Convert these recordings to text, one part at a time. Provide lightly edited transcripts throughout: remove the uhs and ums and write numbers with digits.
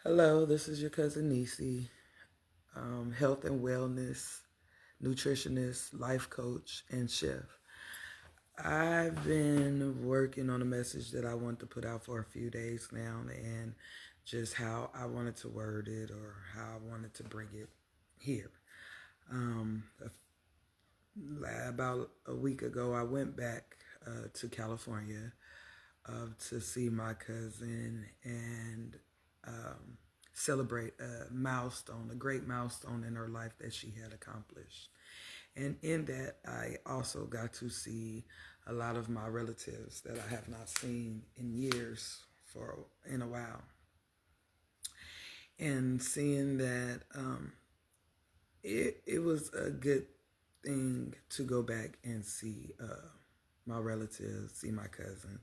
Hello, this is your cousin Nisi, health and wellness, nutritionist, life coach, and chef. I've been working on a message that I want to put out for a few days now and just how I wanted to word it or how I wanted to bring it here. Um, about a week ago, I went back to California to see my cousin and um, celebrate a milestone, a great milestone in her life that she had accomplished. And in that, I also got to see a lot of my relatives that I have not seen in years for in a while. And seeing that it was a good thing to go back and see my relatives, see my cousin,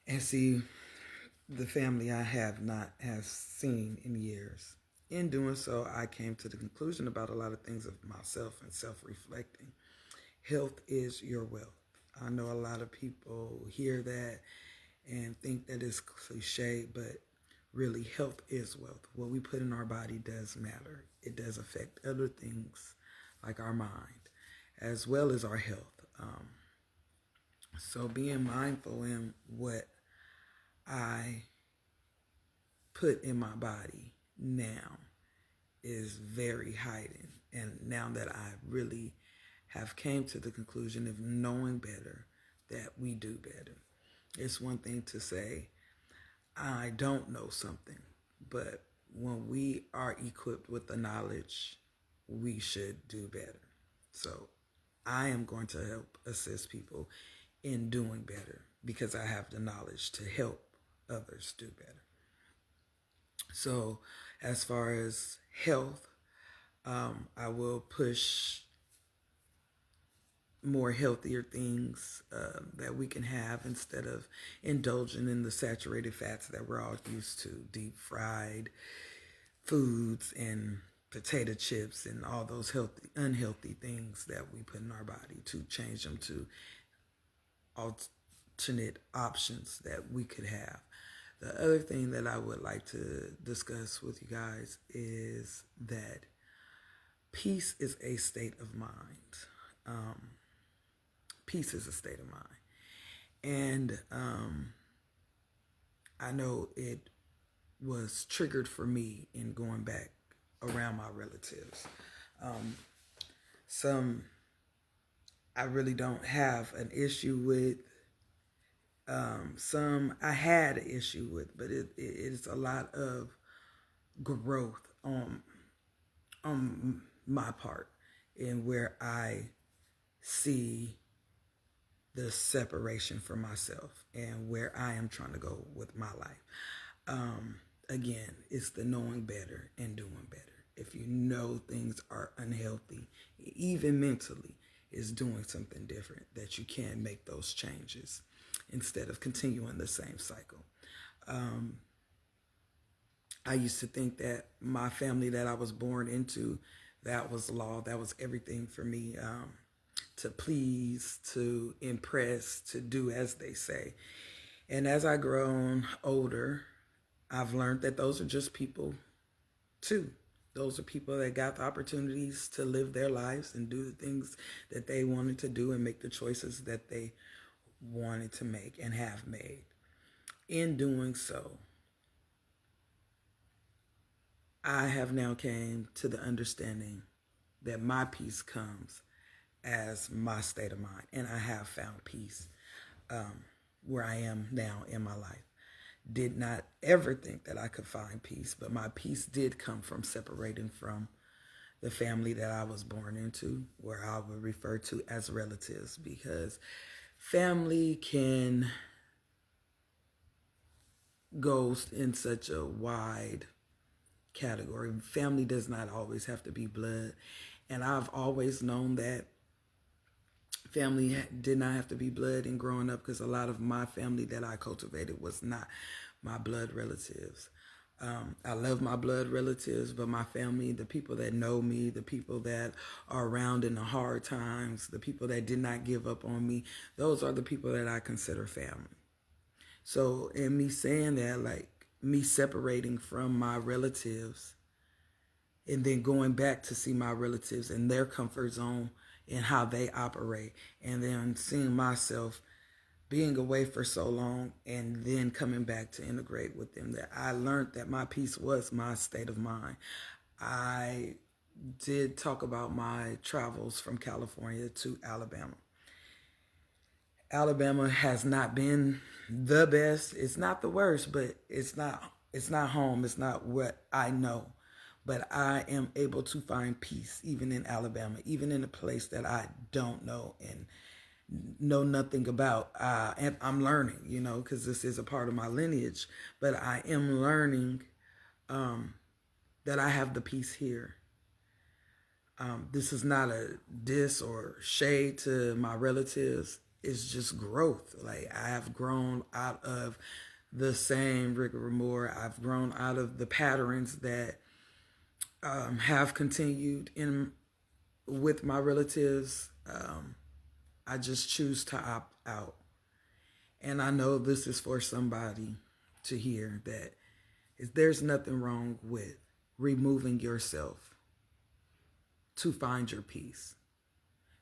and see the family I have not have seen in years. In doing so, I came to the conclusion about a lot of things of myself and self-reflecting. Health is your wealth. I know a lot of people hear that and think that it's cliche, but really health is wealth. What we put in our body does matter. It does affect other things like our mind as well as our health. So being mindful in what I put in my body now is very heightened. And now that I really have came to the conclusion of knowing better, that we do better. It's one thing to say, I don't know something, but when we are equipped with the knowledge, we should do better. So I am going to help assist people in doing better because I have the knowledge to help others do better. So, as far as health, I will push more healthier things that we can have instead of indulging in the saturated fats that we're all used to, deep fried foods and potato chips and all those unhealthy things that we put in our body, to change them to alternate options that we could have. The other thing that I would like to discuss with you guys is that peace is a state of mind. Um, Peace is a state of mind. And I know it was triggered for me in going back around my relatives. Um, some I really don't have an issue with. Some I had an issue with, but it's a lot of growth on my part in where I see the separation from myself and where I am trying to go with my life. Again, it's the knowing better and doing better. If you know things are unhealthy, even mentally, is doing something different that you can make those changes instead of continuing the same cycle. Um, I used to think that my family that I was born into, that was law, that was everything for me, to please, to impress, to do as they say. And as I grown older, I've learned that those are just people too. Those are people that got the opportunities to live their lives and do the things that they wanted to do and make the choices that they wanted to make and have made. In doing so, I have now came to the understanding that my peace comes as my state of mind, and I have found peace where I am now in my life. Did not ever think that I could find peace, but my peace did come from separating from the family that I was born into, where I would refer to as relatives, because family can go in such a wide category. Family does not always have to be blood. And I've always known that family did not have to be blood in growing up, because a lot of my family that I cultivated was not my blood relatives. I love my blood relatives, but my family, the people that know me, the people that are around in the hard times, the people that did not give up on me, those are the people that I consider family. So in me saying that, like, me separating from my relatives and then going back to see my relatives in their comfort zone and how they operate, and then seeing myself being away for so long and then coming back to integrate with them, that I learned that my peace was my state of mind. I did talk about my travels from California to Alabama. Alabama has not been the best. It's not the worst, but it's not home. It's not what I know. But I am able to find peace even in Alabama, even in a place that I don't know and know nothing about. And I'm learning, because this is a part of my lineage. But I am learning that I have the peace here. This is not a diss or shade to my relatives. It's just growth. Like, I have grown out of the same rigmarole. I've grown out of the patterns that have continued in with my relatives. I just choose to opt out. And I know this is for somebody to hear, that there's nothing wrong with removing yourself to find your peace.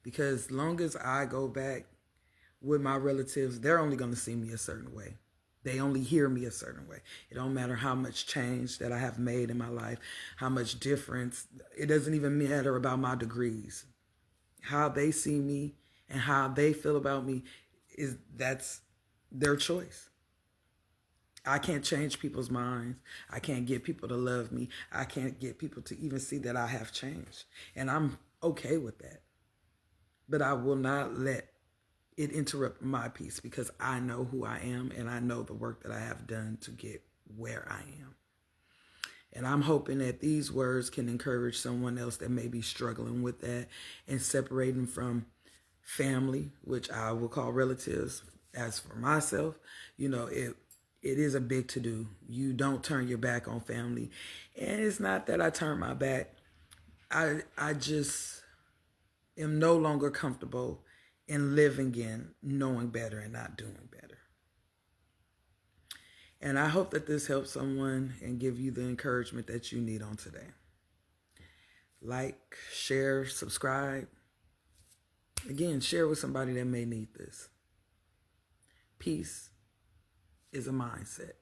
Because long as I go back with my relatives, they're only going to see me a certain way. They only hear me a certain way. It don't matter how much change that I have made in my life, how much difference. It doesn't even matter about my degrees. How they see me and how they feel about me, that's their choice. I can't change people's minds. I can't get people to love me. I can't get people to even see that I have changed. And I'm okay with that. But I will not let it interrupt my peace, because I know who I am and I know the work that I have done to get where I am. And I'm hoping that these words can encourage someone else that may be struggling with that and separating from family, which I will call relatives. As for myself, it is a big to-do. You don't turn your back on family. And it's not that I turn my back. I just am no longer comfortable in living in knowing better and not doing better. And I hope that this helps someone and give you the encouragement that you need on today. Like, share, subscribe. Again, share with somebody that may need this. Peace is a mindset.